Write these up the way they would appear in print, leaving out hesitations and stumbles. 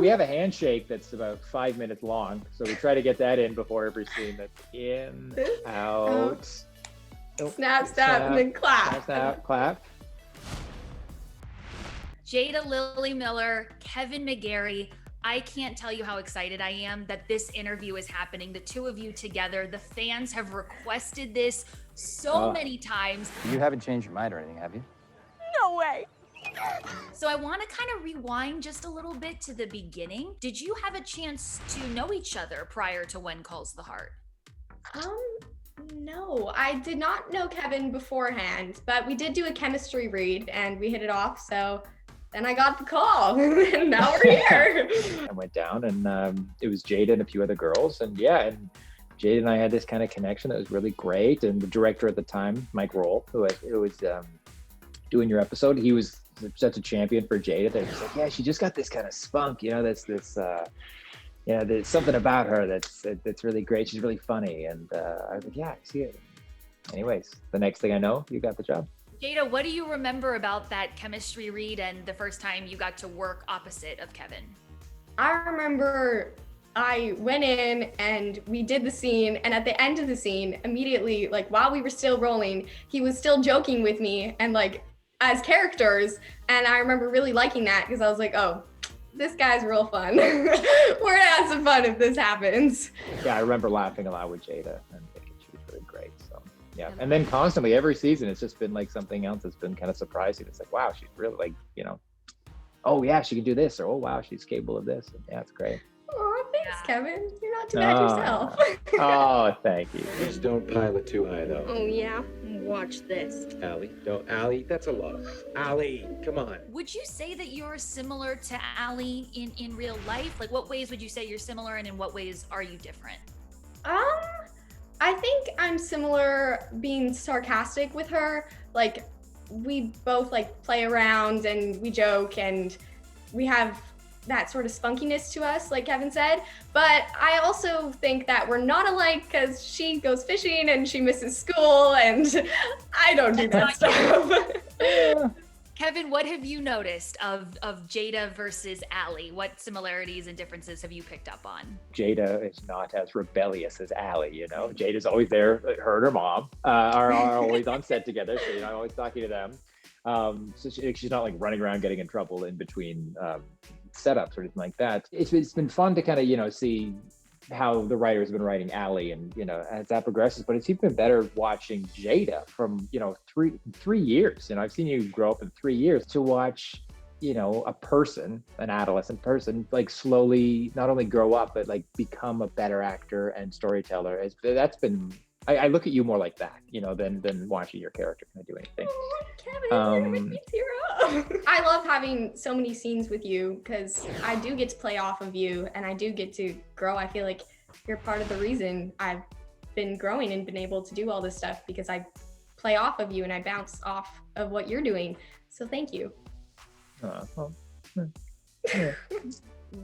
We have a handshake that's about 5 minutes long, so we try to get that in before every scene. That's in, out. Snap, snap, and then clap. Snap, snap, clap. Jaeda Lily Miller, Kevin McGarry, I can't tell you how excited I am that this interview is happening. The two of you together. The fans have requested this so many times. You haven't changed your mind or anything, have you? No way. So I want to kind of rewind just a little bit to the beginning. Did you have a chance to know each other prior to When Calls the Heart? No, I did not know Kevin beforehand, but we did do a chemistry read and we hit it off. So then I got the call and now we're here. I went down and it was Jaeda and a few other girls. And Jaeda and I had this kind of connection that was really great. And the director at the time, Mike Roll, who was doing your episode, he was such a champion for Jaeda. They're just like, yeah, she just got this kind of spunk, there's something about her that's really great. She's really funny. And I was like, yeah, I see it. Anyways, the next thing I know, you got the job. Jaeda, what do you remember about that chemistry read and the first time you got to work opposite of Kevin? I remember I went in and we did the scene, and at the end of the scene, immediately, like while we were still rolling, he was still joking with me and like as characters, and I remember really liking that because I was like, oh, this guy's real fun. We're gonna have some fun if this happens. Yeah, I remember laughing a lot with Jaeda and thinking she was really great. So yeah, and then constantly every season it's just been like something else that's been kind of surprising. It's like, wow, she's really like, oh yeah, she can do this, or oh wow, she's capable of this. And yeah, it's great. Oh, thanks, Kevin. You're not too bad yourself. Oh, thank you. Just don't pile it too high, though. Oh yeah, watch this. Allie, don't, Allie, that's a lot. Allie, come on. Would you say that you're similar to Allie in real life? Like, what ways would you say you're similar, and in what ways are you different? I think I'm similar being sarcastic with her. Like, we both like play around and we joke and we have that sort of spunkiness to us, like Kevin said. But I also think that we're not alike because she goes fishing and she misses school and I don't do that stuff. Kevin, what have you noticed of Jaeda versus Allie? What similarities and differences have you picked up on? Jaeda is not as rebellious as Allie, Jade's always there. Her and her mom are always on set together, so I'm always talking to them. So she's not like running around getting in trouble in between setups or anything like that. It's been fun to kind of see how the writers have been writing Allie and as that progresses, but it's even better watching Jaeda from 3 years. I've seen you grow up in 3 years to watch a person, an adolescent person, like slowly not only grow up but like become a better actor and storyteller. That's been I look at you more like that, than watching your character kind of do anything. Oh, Kevin, you're gonna make me tear up. I love having so many scenes with you because I do get to play off of you and I do get to grow. I feel like you're part of the reason I've been growing and been able to do all this stuff because I play off of you and I bounce off of what you're doing. So thank you.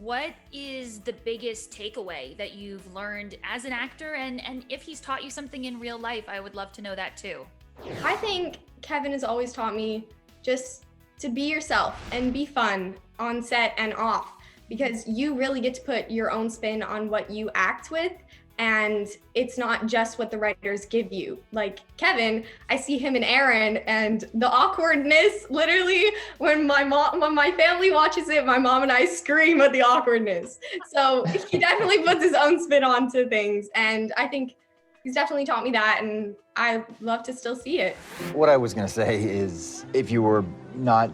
What is the biggest takeaway that you've learned as an actor? And if he's taught you something in real life, I would love to know that too. I think Kevin has always taught me just to be yourself and be fun on set and off, because you really get to put your own spin on what you act with. And it's not just what the writers give you. Like Kevin, I see him and Aaron and the awkwardness, literally when my family watches it, my mom and I scream at the awkwardness. So he definitely puts his own spin onto things. And I think he's definitely taught me that, and I love to still see it. What I was gonna say is, if you were not,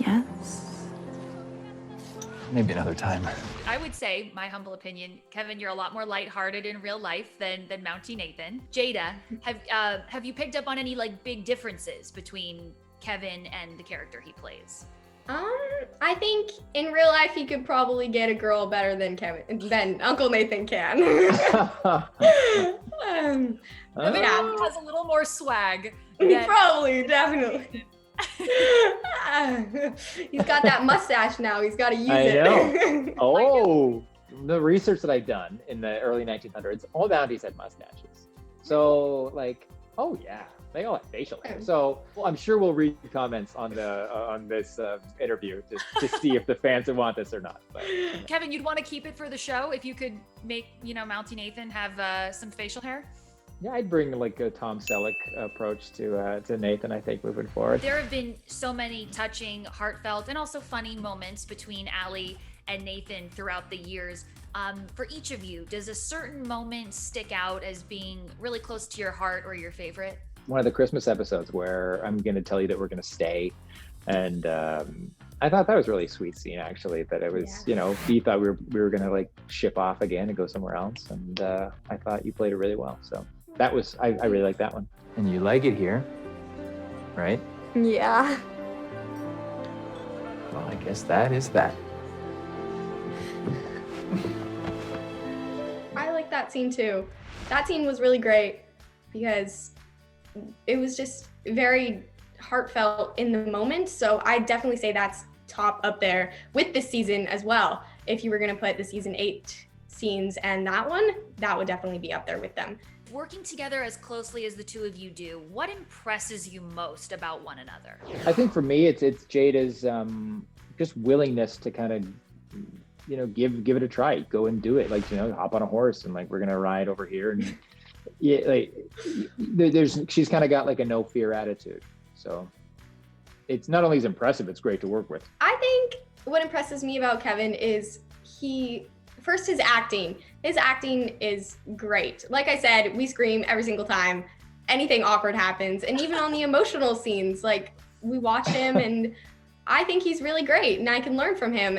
Yes. maybe another time. I would say, my humble opinion, Kevin, you're a lot more lighthearted in real life than Mountie Nathan. Jaeda, have you picked up on any like big differences between Kevin and the character he plays? I think in real life he could probably get a girl better than Uncle Nathan can. Kevin has a little more swag. Probably, definitely. He's got that mustache now. He's got to use it. I know. The research that I've done in the early 1900s, all Mounties had mustaches. So like, oh yeah, They all have facial hair. So I'm sure we'll read comments on this interview to see if the fans would want this or not. But, Kevin, you'd want to keep it for the show if you could make, Mountie Nathan have some facial hair? yeah, I'd bring like a Tom Selleck approach to Nathan, I think, moving forward. There have been so many touching, heartfelt, and also funny moments between Allie and Nathan throughout the years. For each of you, does a certain moment stick out as being really close to your heart or your favorite? One of the Christmas episodes where I'm going to tell you that we're going to stay. And I thought that was a really sweet scene, actually, that it was, Bea thought we were going to like ship off again and go somewhere else. And I thought you played it really well. So that was, I really like that one. And you like it here, right? Yeah. Well, I guess that is that. I like that scene too. That scene was really great because it was just very heartfelt in the moment. So I definitely say that's top up there with this season as well. If you were gonna put the season 8 scenes and that one, that would definitely be up there with them. Working together as closely as the two of you do, what impresses you most about one another? I think for me, it's Jaeda's just willingness to kind of, give it a try, go and do it. Like, hop on a horse and like, we're going to ride over here. And yeah, like she's kind of got like a no fear attitude. So it's not only is impressive, it's great to work with. I think what impresses me about Kevin is his acting. His acting is great. Like I said, we scream every single time anything awkward happens. And even on the emotional scenes, like we watch him and I think he's really great and I can learn from him.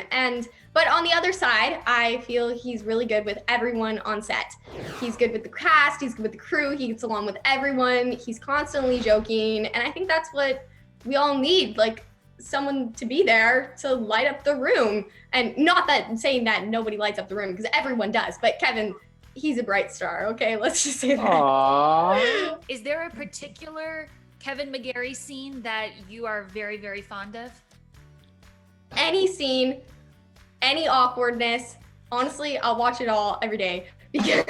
But on the other side, I feel he's really good with everyone on set. He's good with the cast, he's good with the crew, he gets along with everyone, he's constantly joking. And I think that's what we all need, like someone to be there to light up the room. And not that saying that nobody lights up the room, because everyone does, but Kevin, he's a bright star, okay? Let's just say that. Aww. Is there a particular Kevin McGarry scene that you are very, very fond of? Any scene, any awkwardness, honestly, I'll watch it all every day. Because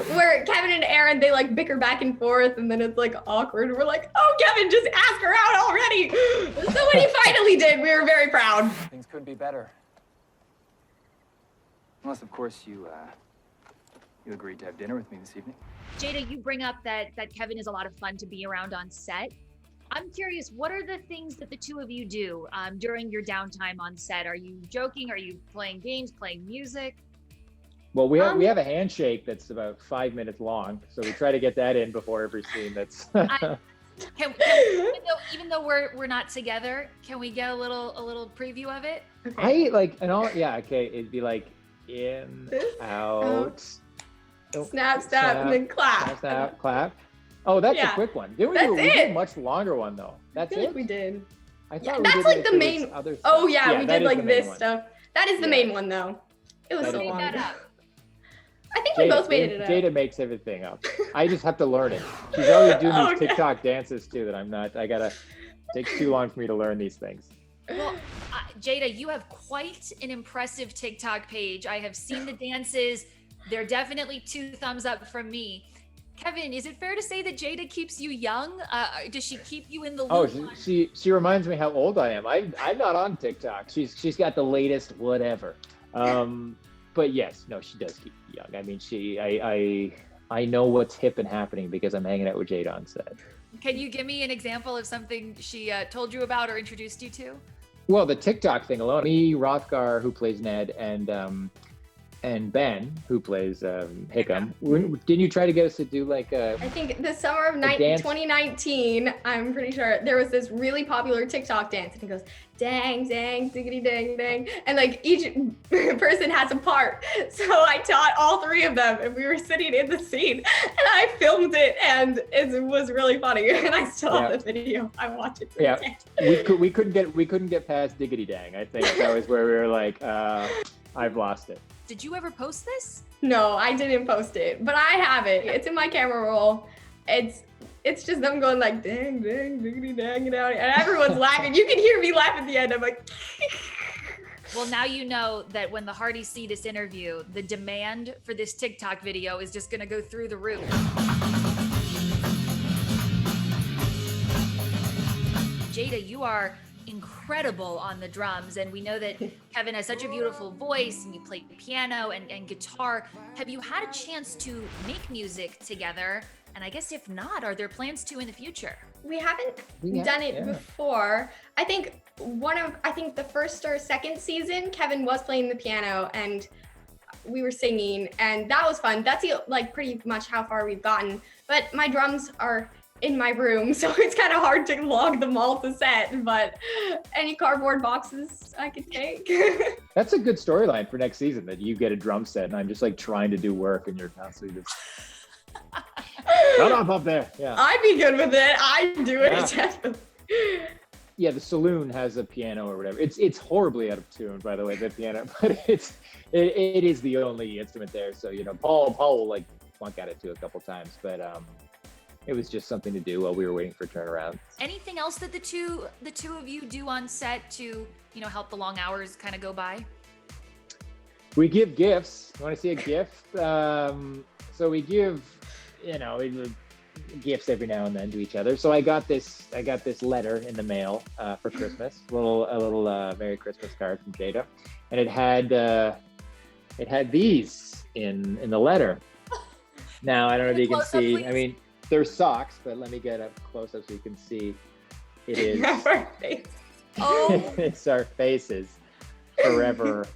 where Kevin and Aaron, they like bicker back and forth and then it's like awkward. We're like, oh, Kevin, just ask her out already. So when he finally did, we were very proud. Things could be better. Unless, of course, you agreed to have dinner with me this evening. Jaeda, you bring up that Kevin is a lot of fun to be around on set. I'm curious, what are the things that the two of you do during your downtime on set? Are you joking? Are you playing games, playing music? Well, we have a handshake that's about 5 minutes long, so we try to get that in before every scene. That's Can even though we're not together, can we get a little preview of it? I like, yeah, okay, it'd be like in, out, Snap, and then clap. Snap, clap. Oh, that's a quick one. Didn't we That's do we it. did a much longer one though? That's I feel it. like we did. I thought Yeah, we that's did, like the there main. was other Oh stuff. yeah, we that did is like the main this one. stuff. That is the Yeah. main one though. It was That so is Make long. that up. I think we both made it up. Jaeda makes everything up. I just have to learn it. She's already doing these Okay. TikTok dances too that I'm not. Takes too long for me to learn these things. Well, Jaeda, you have quite an impressive TikTok page. I have seen the dances. They're definitely 2 thumbs up from me. Kevin, is it fair to say that Jaeda keeps you young? Does she keep you in the loop? Oh, she reminds me how old I am. I'm not on TikTok. She's got the latest whatever. But yes, no, she does keep me young. I mean, I know what's hip and happening because I'm hanging out with Jaeda on set. Can you give me an example of something she told you about or introduced you to? Well, the TikTok thing alone, me, Rothgar, who plays Ned, and Ben, who plays Hickam. Didn't you try to get us to do like a... I think the summer of dance? 2019, I'm pretty sure there was this really popular TikTok dance and it goes dang, dang, diggity, dang, dang. And like each person has a part. So I taught all 3 of them and we were sitting in the scene and I filmed it and it was really funny. And I still have the video. I watch it. Yeah, we couldn't get past diggity dang. I think that was where we were like, I've lost it. Did you ever post this? No, I didn't post it, but I have it. It's in my camera roll. It's just them going like dang, dang, diggity, dang, and everyone's laughing. You can hear me laugh at the end. I'm like, Well, now you know that when the Hardys see this interview, the demand for this TikTok video is just going to go through the roof. Jaeda, you are incredible on the drums, and we know that Kevin has such a beautiful voice, and you play piano and guitar. Have you had a chance to make music together? And I guess if not, are there plans to in the future? We haven't done it before. I think the first or second season, Kevin was playing the piano and we were singing, and that was fun. That's like pretty much how far we've gotten. But my drums are in my room, so it's kind of hard to log them all to set, but any cardboard boxes I could take. That's a good storyline for next season, that you get a drum set and I'm just like trying to do work and you're constantly just shut up there. Yeah. I'd be good with it. I'd do it. Yeah. Definitely. Yeah, the saloon has a piano or whatever. It's horribly out of tune, by the way, the piano, but it is the only instrument there. So, you know, Paul will like flunk at it too a couple times, but it was just something to do while we were waiting for turnaround. Anything else that the two of you do on set to, you know, help the long hours kind of go by? We give gifts. You want to see a gift? So we give, you know, gifts every now and then to each other. So I got this letter in the mail for Christmas, a little Merry Christmas card from Jaeda, and it had these in the letter. Now I don't know if you can see. Please. I mean, they're socks, but let me get up close up so you can see. It is. Oh, It's our faces forever.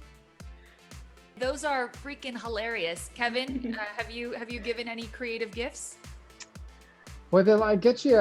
those are freaking hilarious. Kevin, have you given any creative gifts? Well, then I get you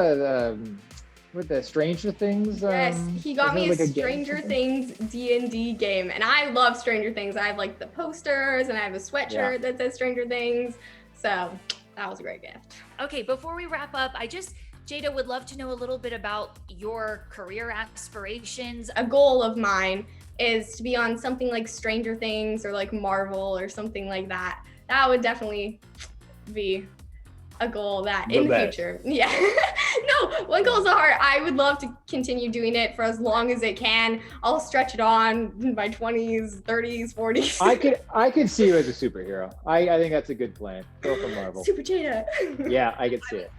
with the Stranger Things. Yes, he got me like a a game or Stranger something? Things D&D game, and I love Stranger Things. I have like the posters, and I have a sweatshirt that says Stranger Things. So that was a great gift. Okay, before we wrap up, Jaeda would love to know a little bit about your career aspirations. A goal of mine is to be on something like Stranger Things or like Marvel or something like that. That would definitely be a goal that in the future. Yeah. No, one goal is hard. I would love to continue doing it for as long as it can. I'll stretch it on in my 20s, 30s, 40s. I could see you as a superhero. I think that's a good plan. Go for Marvel. Super Jaeda. Yeah, I could see it.